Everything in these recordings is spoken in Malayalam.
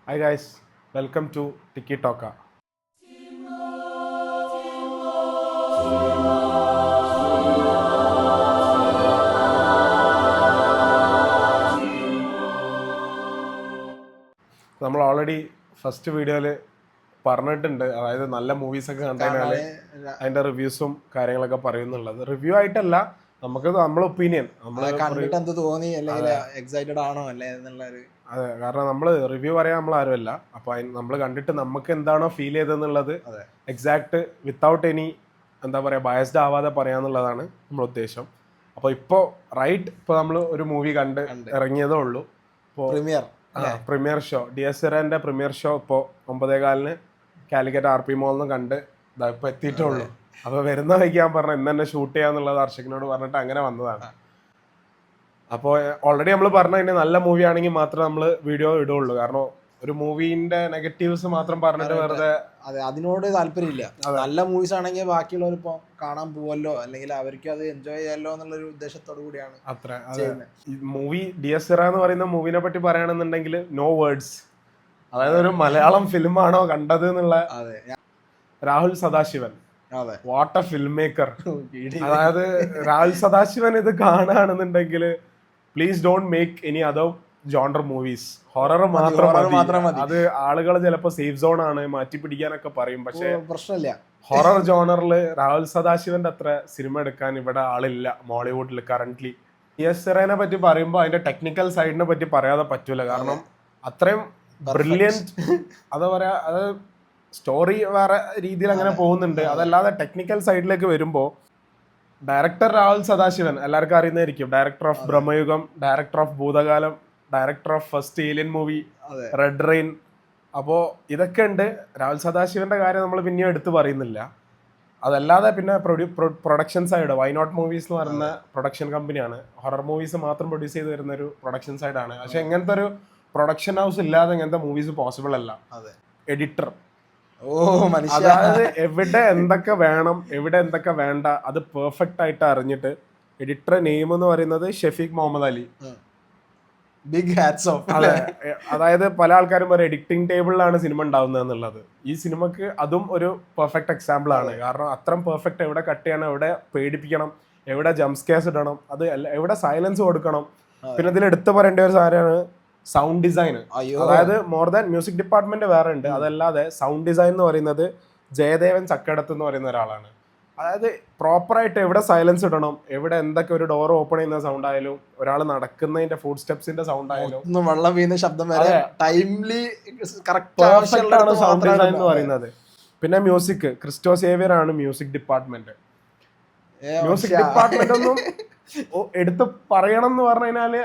Hi guys, welcome to Tiki Toka. നമ്മൾ ഓൾറെഡി ഫസ്റ്റ് വീഡിയോയിൽ പറഞ്ഞിട്ടുണ്ട്, അതായത് നല്ല മൂവീസൊക്കെ കണ്ടുകഴിഞ്ഞാൽ അതിൻ്റെ റിവ്യൂസും കാര്യങ്ങളൊക്കെ പറയുന്നുള്ളത്. റിവ്യൂ ആയിട്ടല്ല, നമുക്ക് നമ്മളെ ഒപ്പീനിയൻ കണ്ടിട്ട് എന്ത് തോന്നി, അല്ലെങ്കിൽ എക്സൈറ്റഡ് ആണോ അല്ലേ എന്നുള്ളൊരു. അതെ, കാരണം നമ്മൾ റിവ്യൂ പറയാൻ നമ്മൾ ആരുമല്ല. അപ്പോൾ നമ്മൾ കണ്ടിട്ട് നമുക്ക് എന്താണോ ഫീൽ ചെയ്തതെന്നുള്ളത് എക്സാക്ട് വിത്തൗട്ട് എനി എന്താ പറയുക ബയസ്ഡ് ആവാതെ പറയാന്നുള്ളതാണ് നമ്മുടെ ഉദ്ദേശം. അപ്പോൾ ഇപ്പോൾ നമ്മൾ ഒരു മൂവി കണ്ട് ഇറങ്ങിയതേ ഉള്ളൂ. ഇപ്പോൾ പ്രീമിയർ ഷോ DSRന്റെ പ്രീമിയർ ഷോ ഇപ്പോൾ 9:15 കാലിക്കറ്റ് RP മോളിൽ കണ്ട് ഇപ്പോൾ എത്തിയിട്ടേ ഉള്ളൂ. അപ്പോൾ വരുന്ന വൈകി ഞാൻ പറഞ്ഞു ഇന്ന് തന്നെ ഷൂട്ട് ചെയ്യാന്നുള്ളത് അർഷകിനോട് പറഞ്ഞിട്ട് അങ്ങനെ വന്നതാണ്. അപ്പോൾ ഓൾറെഡി നമ്മൾ പറഞ്ഞു കഴിഞ്ഞാൽ നല്ല മൂവി ആണെങ്കിൽ മാത്രമേ നമ്മൾ വീഡിയോ ഇടുള്ളൂ. കാരണം ഒരു മൂവിന്റെ നെഗറ്റീവ്സ് മാത്രം പറഞ്ഞിട്ട് വെറുതെ അതിനോട് താല്പര്യമില്ല. നല്ല മൂവീസ് ആണെങ്കിൽ ബാക്കിയുള്ളവർ ഇപ്പോൾ കാണാൻ പോവല്ലോ, അല്ലെങ്കിൽ അവർക്ക് അത് എൻജോയ് ചെയ്യാലോ എന്നുള്ളൊരു ഉദ്ദേശത്തോടു കൂടിയാണ് അത്ര. മൂവി DSR എന്ന് പറയുന്ന മൂവിനെ പറ്റി പറയുകയാണെന്നുണ്ടെങ്കിൽ നോ വേർഡ്സ്. അതായത് ഒരു മലയാളം ഫിലിമാണോ കണ്ടത് എന്നുള്ള. Rahul Sadasivan, what a film maker. അതായത് രാഹുൽ സദാശിവൻ ഇത് കാണുകയാണെന്നുണ്ടെങ്കിൽ please don't make any other genre movies. Horror മാത്രം മതി. അത് ആളുകൾ ചിലപ്പോൾ സേഫ് സോൺ ആണ് മാറ്റി പിടിക്കാനൊക്കെ പറയും, പക്ഷെ പ്രശ്നമില്ല. ഹൊറർ ജോണറിൽ രാഹുൽ സദാശിവന്റെ അത്ര സിനിമ എടുക്കാൻ ഇവിടെ ആളില്ല മോളിവുഡിൽ കറന്റ്ലി. DSRനെ പറ്റി പറയുമ്പോൾ അതിന്റെ ടെക്നിക്കൽ സൈഡിനെ പറ്റി പറയാതെ പറ്റൂല. കാരണം അത്രയും ബ്രില്യൻറ്റ്, എന്താ പറയാ, അത് സ്റ്റോറി വേറെ രീതിയിൽ അങ്ങനെ പോകുന്നുണ്ട്. അതല്ലാതെ ടെക്നിക്കൽ സൈഡിലേക്ക് വരുമ്പോൾ ഡയറക്ടർ രാഹുൽ സദാശിവൻ എല്ലാവർക്കും അറിയുന്നതായിരിക്കും. Director of Bramayugam, director of Bhoothakaalam, director of first alien movie, Red Rain. അപ്പോൾ ഇതൊക്കെ ഉണ്ട്. രാഹുൽ സദാശിവന്റെ കാര്യം നമ്മൾ പിന്നെയും എടുത്ത് പറയുന്നില്ല. അതല്ലാതെ പിന്നെ പ്രൊഡക്ഷൻ സൈഡ് വൈനോട്ട് മൂവീസ് എന്ന് പറയുന്ന പ്രൊഡക്ഷൻ കമ്പനിയാണ്. ഹൊറർ മൂവീസ് മാത്രം പ്രൊഡ്യൂസ് ചെയ്ത് വരുന്ന ഒരു പ്രൊഡക്ഷൻ സൈഡാണ്. പക്ഷെ ഇങ്ങനത്തെ ഒരു പ്രൊഡക്ഷൻ ഹൗസ് ഇല്ലാതെ ഇങ്ങനത്തെ മൂവീസ് പോസിബിൾ അല്ല. എഡിറ്റർ, അതായത് എവിടെ എന്തൊക്കെ വേണം എവിടെ എന്തൊക്കെ വേണ്ട അത് പെർഫെക്റ്റ് ആയിട്ട് അറിഞ്ഞിട്ട്. എഡിറ്റർ നെയിം എന്ന് പറയുന്നത് Shafeeq Muhammad Ali. Big hats off. അതെ, അതായത് പല ആൾക്കാരും പറയും എഡിറ്റിംഗ് ടേബിളിലാണ് സിനിമ ഉണ്ടാവുന്നത് എന്നുള്ളത്. ഈ സിനിമക്ക് അതും ഒരു പെർഫെക്റ്റ് എക്സാമ്പിൾ ആണ്. കാരണം അത്രയും പെർഫെക്റ്റ്, എവിടെ കട്ട് ചെയ്യണം, എവിടെ പേടിപ്പിക്കണം, എവിടെ ജംപ് സ്കെയർസ് ഇടണം, അത് എവിടെ സൈലൻസ് കൊടുക്കണം. പിന്നെ ഇതിൽ എടുത്തു പറയേണ്ട ഒരു സാധനമാണ് സൗണ്ട് ഡിസൈൻ. അതായത് മോർ ദാൻ മ്യൂസിക് ഡിപ്പാർട്ട്മെന്റ് വേറെ ഉണ്ട്, അതല്ലാതെ സൗണ്ട് ഡിസൈൻ എന്ന് പറയുന്നത് ജയദേവൻ ചക്കടത്ത് എന്ന് പറയുന്ന ഒരാളാണ്. അതായത് പ്രോപ്പറായിട്ട് എവിടെ സൈലൻസ് ഇടണം, എവിടെ എന്തൊക്കെ ഒരു ഡോർ ഓപ്പൺ ചെയ്യുന്ന സൗണ്ട് ആയാലും ഒരാൾ നടക്കുന്നതിന്റെ ഫുഡ് സ്റ്റെപ്സിന്റെ സൗണ്ട് ആയാലും വെള്ളം വീഴുന്ന ശബ്ദം വരെ ടൈംലി പെർഫെക്റ്റ് ആണ് സൗണ്ട് ഡിസൈൻ എന്ന് പറയുന്നത്. പിന്നെ മ്യൂസിക്, ക്രിസ്റ്റോ സേവിയർ ആണ് മ്യൂസിക് ഡിപ്പാർട്ട്മെന്റ്. മ്യൂസിക് ഡിപ്പാർട്ട്മെന്റ് ഒന്നും എടുത്ത് പറയണം എന്ന് പറഞ്ഞു കഴിഞ്ഞാല്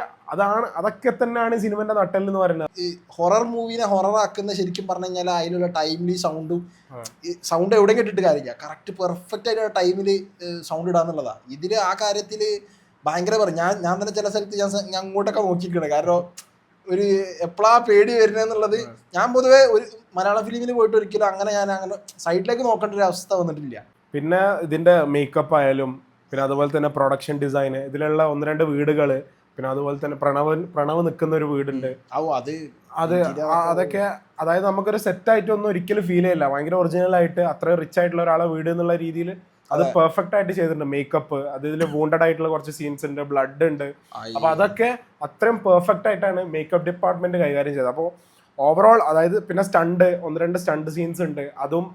അതൊക്കെ തന്നെയാണ് സിനിമന്റെ നട്ടൽ എന്ന് പറയുന്നത്. ഈ ഹൊറർ മൂവിനെ ഹൊറർ ആക്കുന്ന ശരിക്കും പറഞ്ഞു കഴിഞ്ഞാൽ അതിലുള്ള ടൈംലി സൗണ്ടും, സൗണ്ട് എവിടെ കേട്ടിട്ട് കാര്യമില്ല, കറക്റ്റ് പെർഫെക്റ്റ് ആയിട്ട് ടൈമില് സൗണ്ട് ഇടാന്നുള്ളതാ. ഇതില് ആ കാര്യത്തില് ഭയങ്കര പറയും. ഞാൻ തന്നെ ചില സ്ഥലത്ത് ഞാൻ അങ്ങോട്ടൊക്കെ നോക്കിക്കണേ. കാരണം ഒരു എപ്പോഴാ പേടി വരുന്നതെന്നുള്ളത്. ഞാൻ പൊതുവെ ഒരു മലയാള ഫിലിമിൽ പോയിട്ട് ഒരിക്കലും അങ്ങനെ സൈഡിലേക്ക് നോക്കേണ്ട ഒരു അവസ്ഥ വന്നിട്ടില്ല. പിന്നെ ഇതിന്റെ മേക്കപ്പ് ആയാലും, പിന്നെ അതുപോലെ തന്നെ പ്രൊഡക്ഷൻ ഡിസൈൻ, ഇതിലുള്ള 1-2 വീടുകള്, പിന്നെ അതുപോലെ തന്നെ പ്രണവ് നിൽക്കുന്ന ഒരു വീടുണ്ട്. അതൊക്കെ അതായത് നമുക്കൊരു സെറ്റായിട്ട് ഒന്നും ഒരിക്കലും ഫീൽ ചെയ്യില്ല. ഭയങ്കര ഒറിജിനൽ ആയിട്ട് അത്രയും റിച്ച് ആയിട്ടുള്ള ഒരാളെ വീട് എന്നുള്ള രീതിയിൽ അത് പെർഫെക്റ്റ് ആയിട്ട് ചെയ്തിട്ടുണ്ട്. മേക്കപ്പ്, അത് ഇതിൽ വൂണ്ടഡ് ആയിട്ടുള്ള കുറച്ച് സീൻസ് ഉണ്ട്, ബ്ലഡ് ഉണ്ട്. അപ്പൊ അതൊക്കെ അത്രയും പെർഫെക്റ്റ് ആയിട്ടാണ് മേക്കപ്പ് ഡിപ്പാർട്ട്മെന്റ് കൈകാര്യം ചെയ്തത്. അപ്പോൾ ഓവറോൾ അതായത് പിന്നെ സ്റ്റണ്ട്, 1-2 സ്റ്റണ്ട് സീൻസ് ഉണ്ട്, അതും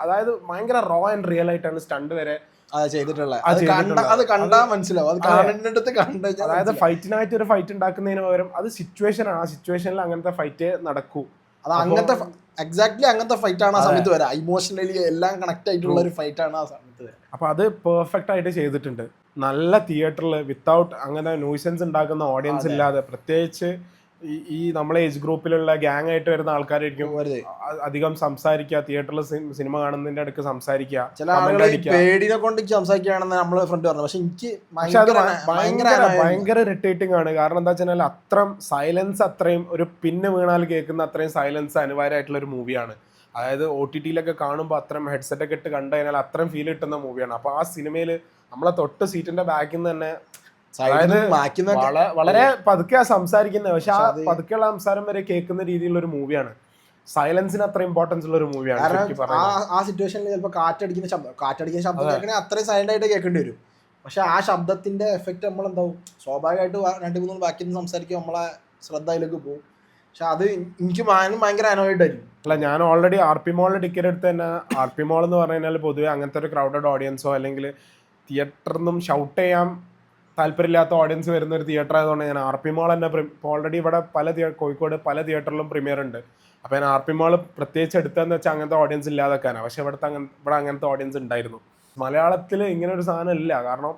അതായത് ഭയങ്കര റോ ആൻഡ് റിയൽ ആയിട്ടാണ് സ്റ്റണ്ട് വരെ ചെയ്തിട്ടുള്ളത്. അത് കണ്ടാ മനസ്സിലാവും. അതായത് ഫൈറ്റിനായിട്ട് ഒരു ഫൈറ്റ് ഉണ്ടാക്കുന്നതിന് പകരം അത് സിറ്റുവേഷൻ ആണ്. ആ സിറ്റുവേഷനിൽ അങ്ങനത്തെ ഫൈറ്റ് നടക്കൂ. അത് അങ്ങനത്തെ എക്സാക്ട്ലി അങ്ങനത്തെ ഫൈറ്റ് ആണ് ആ സമയത്ത് വരാം. ഇമോഷണലി എല്ലാം കണക്ട് ആയിട്ടുള്ള ഒരു ഫൈറ്റ് ആണ് ആ സമയത്ത് വരാം. അപ്പൊ അത് പെർഫെക്റ്റ് ആയിട്ട് ചെയ്തിട്ടുണ്ട്. നല്ല തിയേറ്ററിൽ വിത്തൗട്ട് അങ്ങനെ ന്യൂസൻസ് ഉണ്ടാക്കുന്ന ഓഡിയൻസ് ഇല്ലാതെ, പ്രത്യേകിച്ച് ഈ നമ്മളെ ഏജ് ഗ്രൂപ്പിലുള്ള ഗ്യാങ് ആയിട്ട് വരുന്ന ആൾക്കാരായിരിക്കും അധികം സംസാരിക്കുക, തിയേറ്ററിൽ സിനിമ കാണുന്നതിന്റെ അടുക്ക് സംസാരിക്കുക. ചില ആളുകൾ പേടിനെ കൊണ്ട് സംസാരിക്കുകയാണെന്ന് നമ്മളെ ഫ്രണ്ട് പറഞ്ഞു. പക്ഷെ എനിക്ക് ഭയങ്കര ഇറിറ്റേറ്റിംഗ് ആണ്. കാരണം എന്താ വെച്ചാൽ അത്രയും സൈലൻസ്, അത്രയും ഒരു പിന്നെ വീണാൽ കേൾക്കുന്ന അത്രയും സൈലൻസ് അനിവാര്യമായിട്ടുള്ള ഒരു മൂവിയാണ്. അതായത് OTT-ലൊക്കെ കാണുമ്പോൾ അത്രയും ഹെഡ്സെറ്റ് ഒക്കെ ഇട്ട് കണ്ടു കഴിഞ്ഞാൽ അത്രയും ഫീൽ കിട്ടുന്ന മൂവിയാണ്. അപ്പൊ ആ സിനിമയിൽ നമ്മളെ തൊട്ട് സീറ്റിന്റെ ബാക്കിൽ നിന്ന് തന്നെ വളരെ പതുക്കെ സംസാരിക്കുന്നത്, പക്ഷെ ആ പതുക്കെയുള്ള സംസാരം വരെ കേൾക്കുന്ന രീതിയിലുള്ള ഒരു മൂവിയാണ്. സൈലൻസിന് അത്ര ഇമ്പോർട്ടൻസ് ഉള്ള ഒരു മൂവിയാണ് കാരണം ശരിക്കും പറയുന്നത്. ആ സിറ്റുവേഷനിൽ ചിലപ്പോൾ കാറ്റടിക്കുന്ന ശബ്ദം കേൾക്കണേ അത്രയും സൈലന്റ് ആയിട്ട് കേൾക്കേണ്ടി വരും. പക്ഷെ ആ ശബ്ദത്തിന്റെ എഫക്റ്റ് നമ്മളെന്താവും സ്വാഭാവികമായിട്ട് 2-3 ബാക്കി സംസാരിക്കും, നമ്മളെ ശ്രദ്ധ അതിലേക്ക് പോകും. പക്ഷെ അത് എനിക്ക് ഭയങ്കര അനോയിഡ് ആയിരിക്കും. അല്ല, ഞാൻ ഓൾറെഡി RP മോളിൽ ടിക്കറ്റ് എടുത്ത് തന്നെ, RP മോൾ എന്ന് പറഞ്ഞു കഴിഞ്ഞാൽ പൊതുവെ അങ്ങനത്തെ ഒരു ക്രൗഡഡ് ഓഡിയൻസോ അല്ലെങ്കിൽ തിയേറ്ററിൽ നിന്നും ഷൗട്ട് ചെയ്യാൻ താല്പര്യമില്ലാത്ത ഓഡിയൻസ് വരുന്ന ഒരു തിയേറ്റർ ആയതുകൊണ്ട് ഞാൻ RP മോൾ തന്നെ ഓൾറെഡി ഇവിടെ കോഴിക്കോട് പല തിയേറ്ററിലും പ്രീമിയർ ഉണ്ട്. അപ്പോൾ ഞാൻ RP മോൾ പ്രത്യേകിച്ച് എടുത്തതെന്ന് വെച്ചാൽ അങ്ങനത്തെ ഓഡിയൻസ് ഇല്ലാതെക്കാനാണ്. പക്ഷെ ഇവിടെ അങ്ങനത്തെ ഓഡിയൻസ് ഉണ്ടായിരുന്നു. മലയാളത്തിൽ ഇങ്ങനെ ഒരു സാധനം ഇല്ല. കാരണം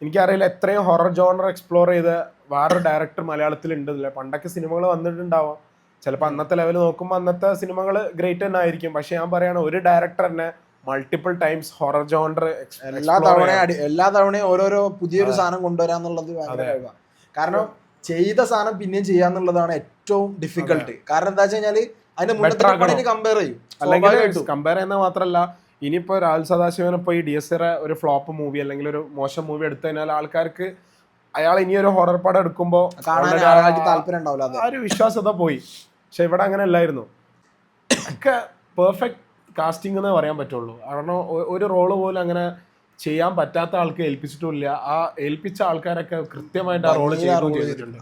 എനിക്കറിയില്ല എത്രയും ഹൊറർ ജോണർ എക്സ്പ്ലോർ ചെയ്ത് വേറൊരു ഡയറക്ടർ മലയാളത്തിൽ ഉണ്ടല്ലേ. പണ്ടൊക്കെ സിനിമകൾ വന്നിട്ടുണ്ടാവാം, ചിലപ്പോൾ അന്നത്തെ ലെവൽ നോക്കുമ്പോൾ അന്നത്തെ സിനിമകൾ ഗ്രേറ്റ് തന്നെ ആയിരിക്കും. പക്ഷെ ഞാൻ പറയുകയാണ്, ഒരു ഡയറക്ടർ തന്നെ മൾട്ടിപ്പിൾ ടൈംസ് ഹൊറർ ജോണർ എല്ലാ തവണയും ഓരോരോ പുതിയൊരു സാധനം കൊണ്ടുവരാന്നുള്ളത് ഭയങ്കര കഴിവാണ്. കാരണം ചെയ്ത സാധനം പിന്നെയും ചെയ്യാന്നുള്ളതാണ് ഏറ്റവും ഡിഫിക്കൽട്ട്. കാരണം എന്താ വെച്ച് കഴിഞ്ഞാല് അതിന്റെ മുന്നത്തെ കമ്പയർ ചെയ്യും. അല്ലെങ്കിൽ കമ്പയർ ചെയ്യുന്നത് മാത്രമല്ല, ഇനിയിപ്പോൾ രാഹുൽ സദാശിവൻ ഇപ്പോൾ ഈ DSR ഒരു ഫ്ലോപ്പ് മൂവി അല്ലെങ്കിൽ ഒരു മോശം മൂവി എടുത്തു കഴിഞ്ഞാൽ ആൾക്കാർക്ക് അയാൾ ഇനിയൊരു ഹൊറർ പടം എടുക്കുമ്പോൾ താല്പര്യം ഉണ്ടാവില്ല, ആ ഒരു വിശ്വാസത പോയി. പക്ഷെ ഇവിടെ അങ്ങനെ അല്ലായിരുന്നു. ഒക്കെ പെർഫെക്റ്റ് കാസ്റ്റിംഗ് എന്നേ പറയാൻ പറ്റുള്ളൂ. കാരണം ഒരു റോള് പോലും അങ്ങനെ ചെയ്യാൻ പറ്റാത്ത ആൾക്ക് ഏൽപ്പിച്ചിട്ടില്ല. ആ ഏൽപ്പിച്ച ആൾക്കാരൊക്കെ കൃത്യമായിട്ട് ആ റോള് ചെയ്തിട്ടുണ്ട്.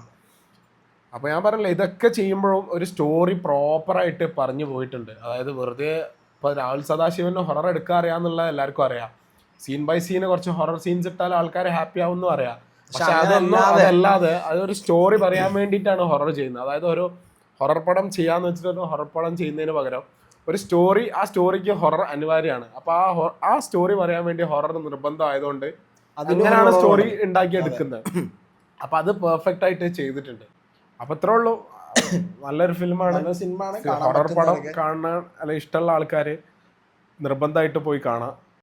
അപ്പോൾ ഞാൻ പറഞ്ഞില്ല, ഇതൊക്കെ ചെയ്യുമ്പോഴും ഒരു സ്റ്റോറി പ്രോപ്പറായിട്ട് പറഞ്ഞു പോയിട്ടുണ്ട്. അതായത് വെറുതെ ഇപ്പോൾ രാഹുൽ സദാശിവന് ഹൊറർ എടുക്കാൻ അറിയാമെന്നുള്ളത് എല്ലാവർക്കും അറിയാം. സീൻ ബൈ സീന് കുറച്ച് ഹൊറർ സീൻസ് ഇട്ടാൽ ആൾക്കാർ ഹാപ്പി ആവുമെന്നും അറിയാം. പക്ഷെ അതല്ലാതെ അതൊരു സ്റ്റോറി പറയാൻ വേണ്ടിയിട്ടാണ് ഹൊറർ ചെയ്യുന്നത്. അതായത് ഒരു ഹൊറർ പടം ചെയ്യാന്ന് വെച്ചിട്ട് ഒരു ഹൊറർ പടം ചെയ്യുന്നതിന് പകരം ഒരു സ്റ്റോറി, ആ സ്റ്റോറിക്ക് ഹൊറർ അനിവാര്യമാണ്. അപ്പോൾ ആ സ്റ്റോറി പറയാൻ വേണ്ടി ഹൊറർ നിർബന്ധം ആയതുകൊണ്ട് അങ്ങനെയാണ് സ്റ്റോറി ഉണ്ടാക്കിയെടുക്കുന്നത്. അപ്പോൾ അത് പെർഫെക്റ്റ് ആയിട്ട് ചെയ്തിട്ടുണ്ട്. അപ്പോൾ അത്രേ ഉള്ളൂ. നല്ലൊരു ഫിലിമാണ്. സിനിമയാണ്. ഹൊറർ പടം കാണാൻ അല്ല ഇഷ്ടമുള്ള ആൾക്കാർ നിർബന്ധമായിട്ട് പോയി കാണാം.